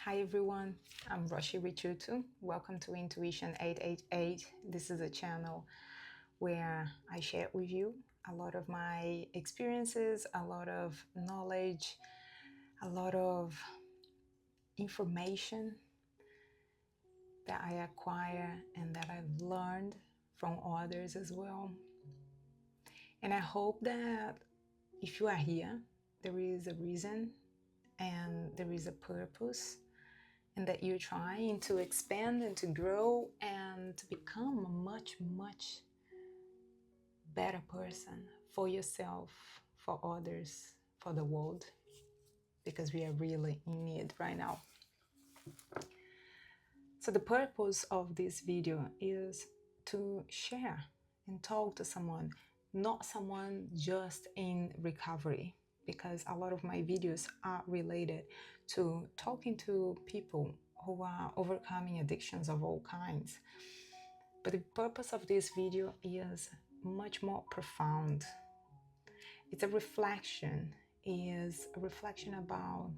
Hi everyone, I'm Roshi Richutu. Welcome to Intuition 888. This is a channel where I share with you a lot of my experiences, a lot of knowledge, a lot of information that I acquire and that I've learned from others as well. And I hope that if you are here, there is a reason and there is a purpose, and that you're trying to expand and to grow and to become a much, much better person for yourself, for others, for the world, because we are really in need right now. So the purpose of this video is to share and talk to someone, not someone just in recovery, because a lot of my videos are related to talking to people who are overcoming addictions of all kinds. But the purpose of this video is much more profound. It's a reflection, about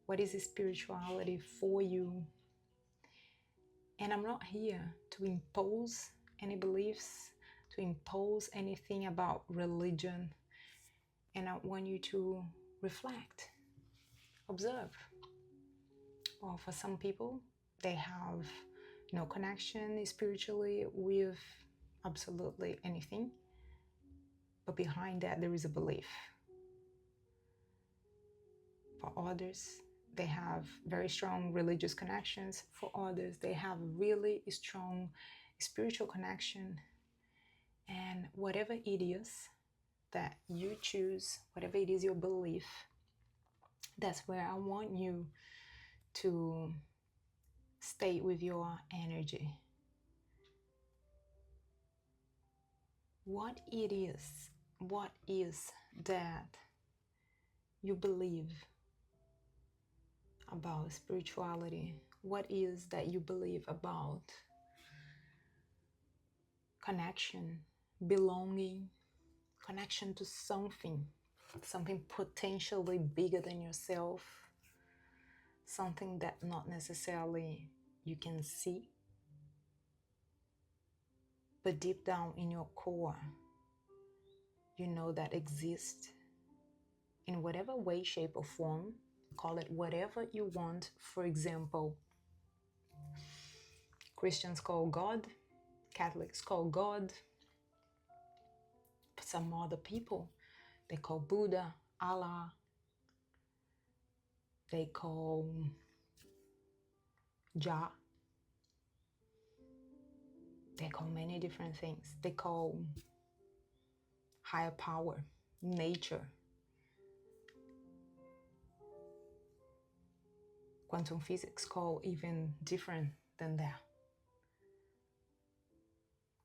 what is spirituality for you. And I'm not here to impose any beliefs, to impose anything about religion. And I want you to reflect, observe. Well, for some people, they have no connection spiritually with absolutely anything. But behind that, there is a belief. For others, they have very strong religious connections. For others, they have really strong spiritual connection. And whatever it is that you choose, whatever it is your belief, that's where I want you to stay with your energy. What is that you believe about spirituality? What is that you believe about connection, belonging, connection to something potentially bigger than yourself, something that not necessarily you can see, but deep down in your core, you know that exists in whatever way, shape, or form. Call it whatever you want. For example, Christians call God, Catholics call God, some other people, they call Buddha, Allah, they call Jah, they call many different things. They call higher power, nature, quantum physics call even different than that.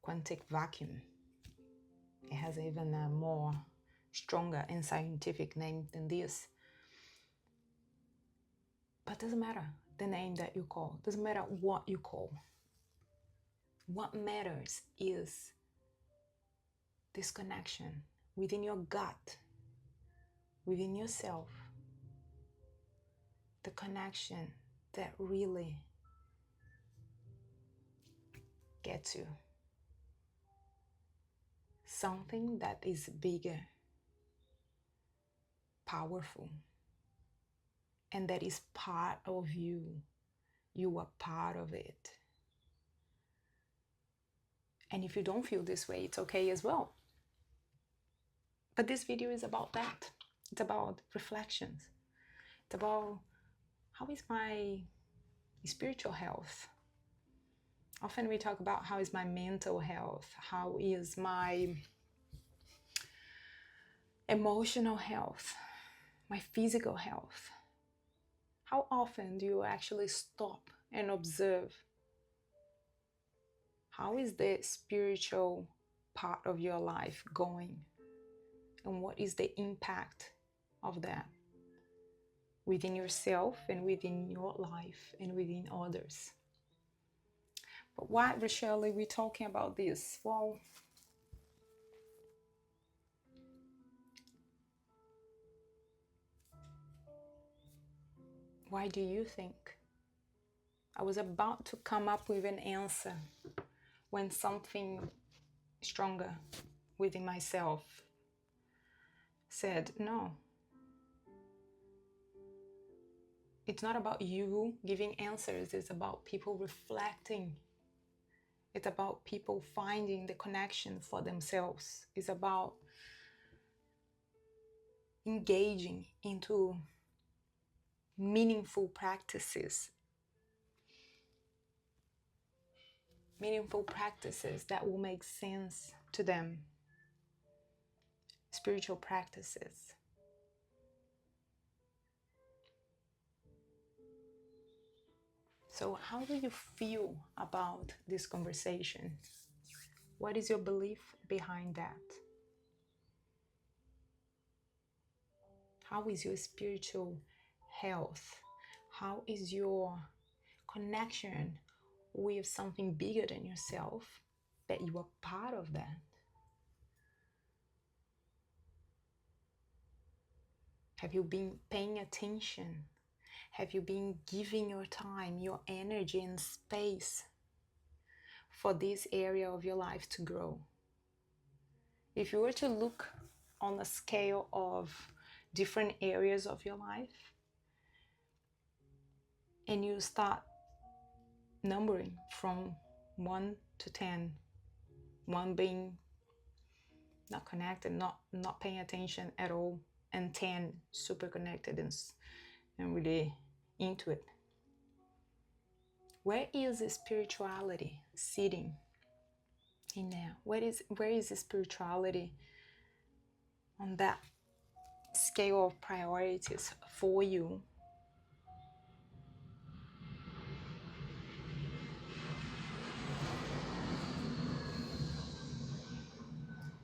Quantic vacuum, it has even a more stronger and scientific name than this. But doesn't matter the name that you call, doesn't matter what you call. What matters is this connection within your gut, within yourself, the connection that really gets you. Something that is bigger, powerful, and that is part of you. You are part of it. And if you don't feel this way, it's okay as well. But this video is about that. It's about reflections. It's about how is my spiritual health. Often we talk about how is my mental health, how is my emotional health, my physical health. How often do you actually stop and observe how is the spiritual part of your life going? And what is the impact of that within yourself and within your life and within others? But why, Rochelle, are we talking about this? Well, why do you think I was about to come up with an answer when something stronger within myself said, no, it's not about you giving answers. It's about people reflecting. It's about people finding the connection for themselves. It's about engaging into meaningful practices that will make sense to them, spiritual practices. So how do you feel about this conversation? What is your belief behind that? How is your spiritual health? How is your connection with something bigger than yourself, that you are part of that? Have you been paying attention? Have you been giving your time, your energy and space for this area of your life to grow? If you were to look on a scale of different areas of your life and you start numbering from 1 to 10, 1 being not connected, not paying attention at all, and 10 super connected and really into it. Where is the spirituality sitting in there? Where is the spirituality on that scale of priorities for you?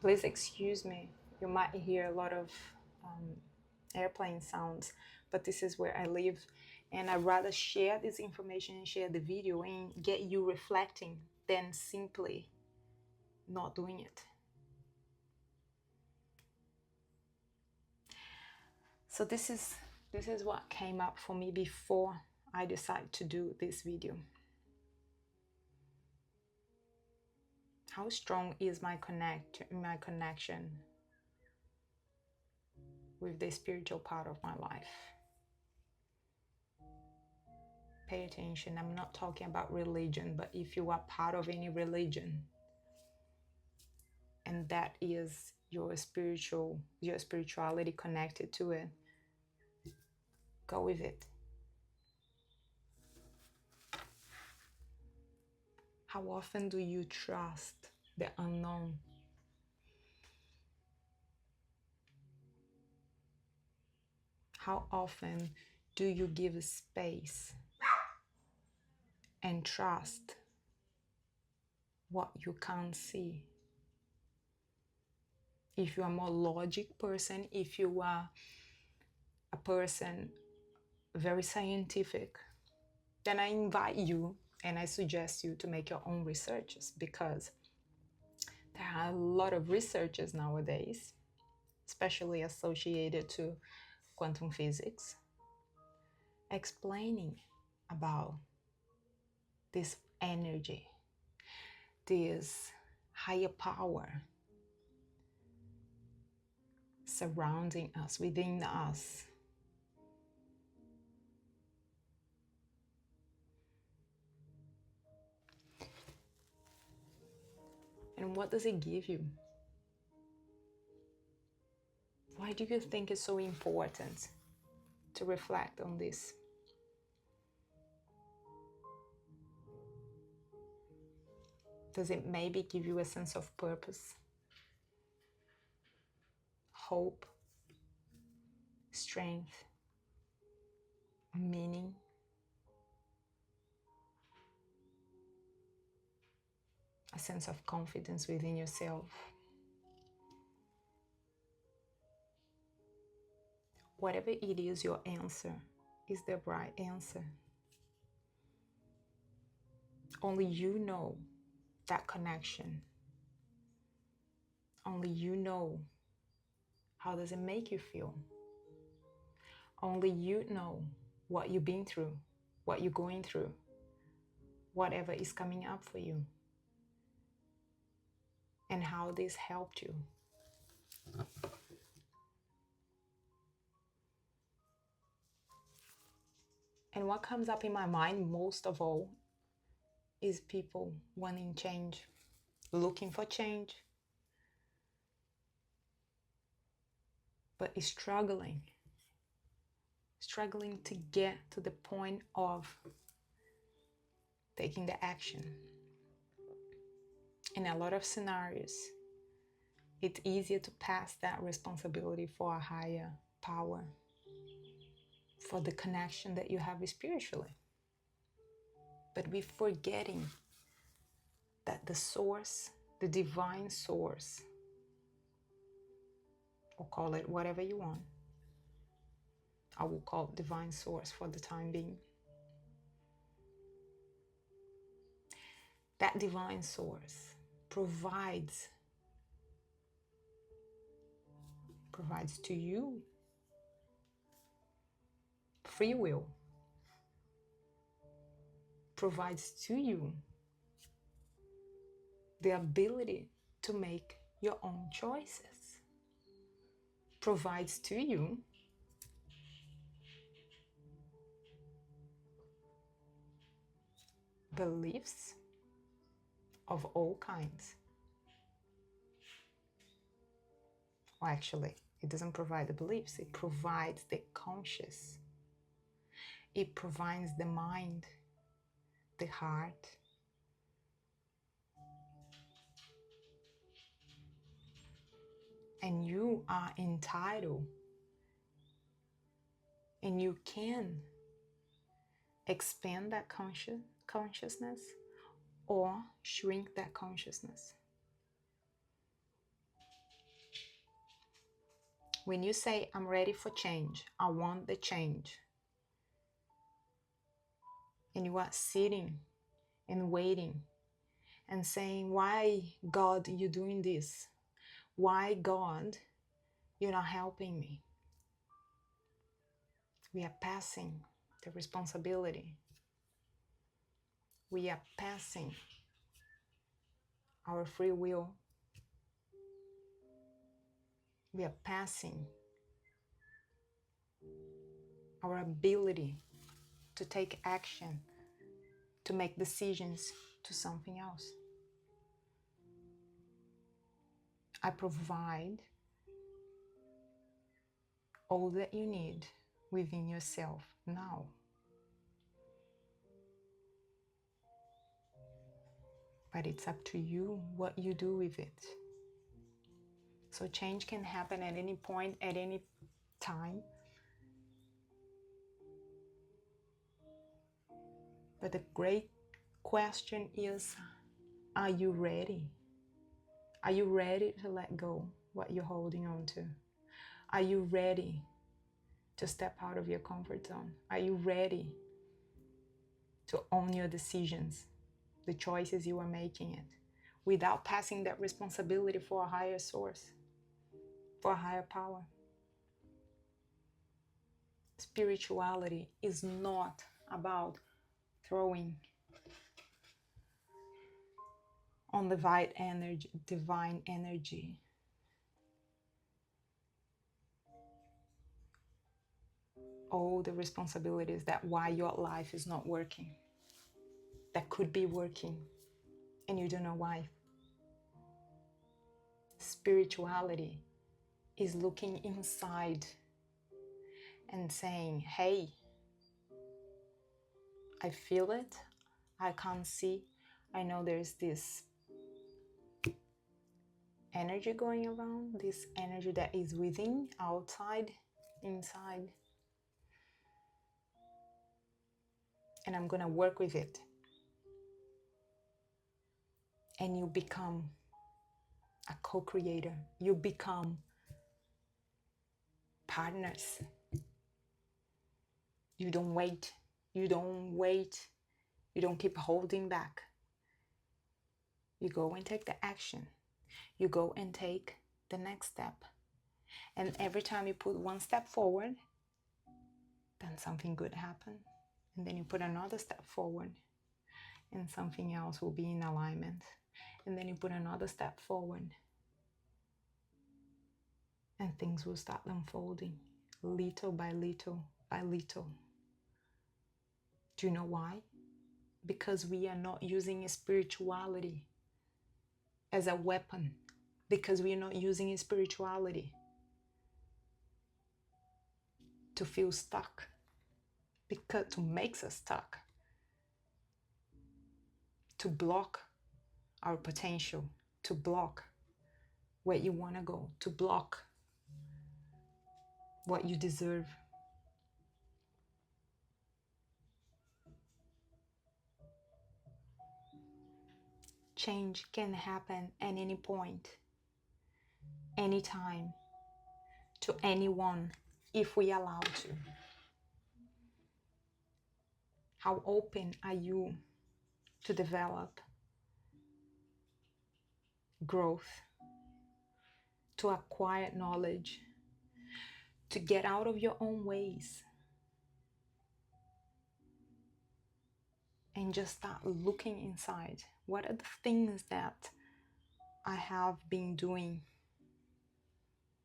Please excuse me, you might hear a lot of airplane sounds, but this is where I live, and I'd rather share this information and share the video and get you reflecting than simply not doing it. So this is what came up for me before I decided to do this video. How strong is my connection with the spiritual part of my life? Pay attention. I'm not talking about religion, but if you are part of any religion and that is your spirituality connected to it, go with it. How often do you trust the unknown? How often do you give space and trust what you can't see? If you are a more logic person, if you are a person very scientific, then I invite you and I suggest you to make your own researches, because there are a lot of researches nowadays, especially associated to quantum physics, explaining about this energy, this higher power surrounding us, within us. And what does it give you? Why do you think it's so important to reflect on this? Does it maybe give you a sense of purpose, hope, strength, meaning? A sense of confidence within yourself? Whatever it is, your answer is the right answer. Only you know that connection. Only you know how does it make you feel. Only you know what you've been through, what you're going through, whatever is coming up for you and how this helped you. And what comes up in my mind most of all is people wanting change, looking for change, but struggling to get to the point of taking the action. In a lot of scenarios, it's easier to pass that responsibility for a higher power, for the connection that you have spiritually. But we're forgetting that the source, the divine source, or call it whatever you want, I will call it divine source for the time being. That divine source provides to you free will, provides to you the ability to make your own choices, provides to you beliefs of all kinds. Well, actually, it doesn't provide the beliefs, it provides the conscious. It provides the mind, the heart. And you are entitled, and you can expand that consciousness or shrink that consciousness. When you say, I'm ready for change, I want the change, and you are sitting and waiting and saying, why, God, you doing this? Why, God, you're not helping me? We are passing the responsibility. We are passing our free will. We are passing our ability to take action, to make decisions, to something else. I provide all that you need within yourself now. But it's up to you what you do with it. So change can happen at any point, at any time. But the great question is, are you ready? Are you ready to let go what you're holding on to? Are you ready to step out of your comfort zone? Are you ready to own your decisions, the choices you are making it, without passing that responsibility for a higher source, for a higher power? Spirituality is not about throwing on the divine energy. All the responsibilities that why your life is not working, that could be working, and you don't know why. Spirituality is looking inside and saying, hey, I feel it, I can't see, I know there's this energy going around, this energy that is within, outside, inside, and I'm gonna work with it. And you become a co-creator, you become partners. You don't wait, you don't keep holding back. You go and take the action, you go and take the next step. And every time you put one step forward, then something good happens. And then you put another step forward, and something else will be in alignment. And then you put another step forward and things will start unfolding little by little by little. Do you know why? Because we are not using spirituality as a weapon. Because we are not using spirituality to feel stuck. Because to make us stuck. To block our potential. To block where you want to go. To block what you deserve. Change can happen at any point, anytime, to anyone, if we allow to. How open are you to develop growth, to acquire knowledge, to get out of your own ways, and just start looking inside? What are the things that I have been doing?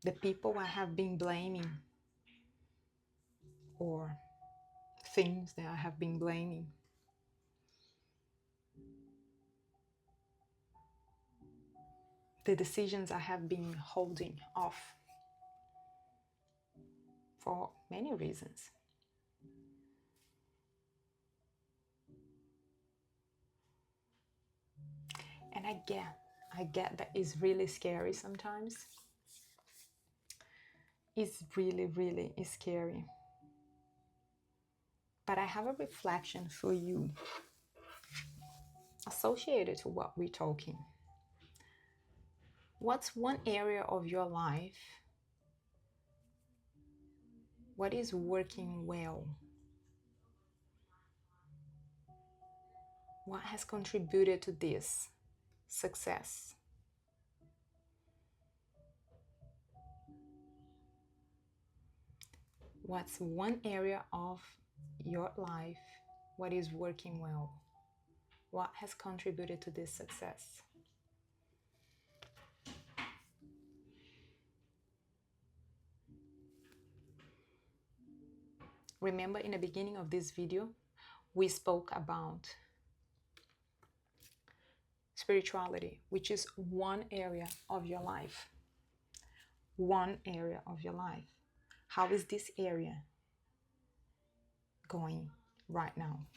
The people I have been blaming, or things that I have been blaming. The decisions I have been holding off for many reasons. And I get that it's really scary sometimes. It's really, really scary. But I have a reflection for you associated to what we're talking. What's one area of your life? What is working well? What has contributed to this success? What's one area of your life? What is working well? What has contributed to this success? Remember, in the beginning of this video, we spoke about spirituality, which is one area of your life. One area of your life. How is this area going right now?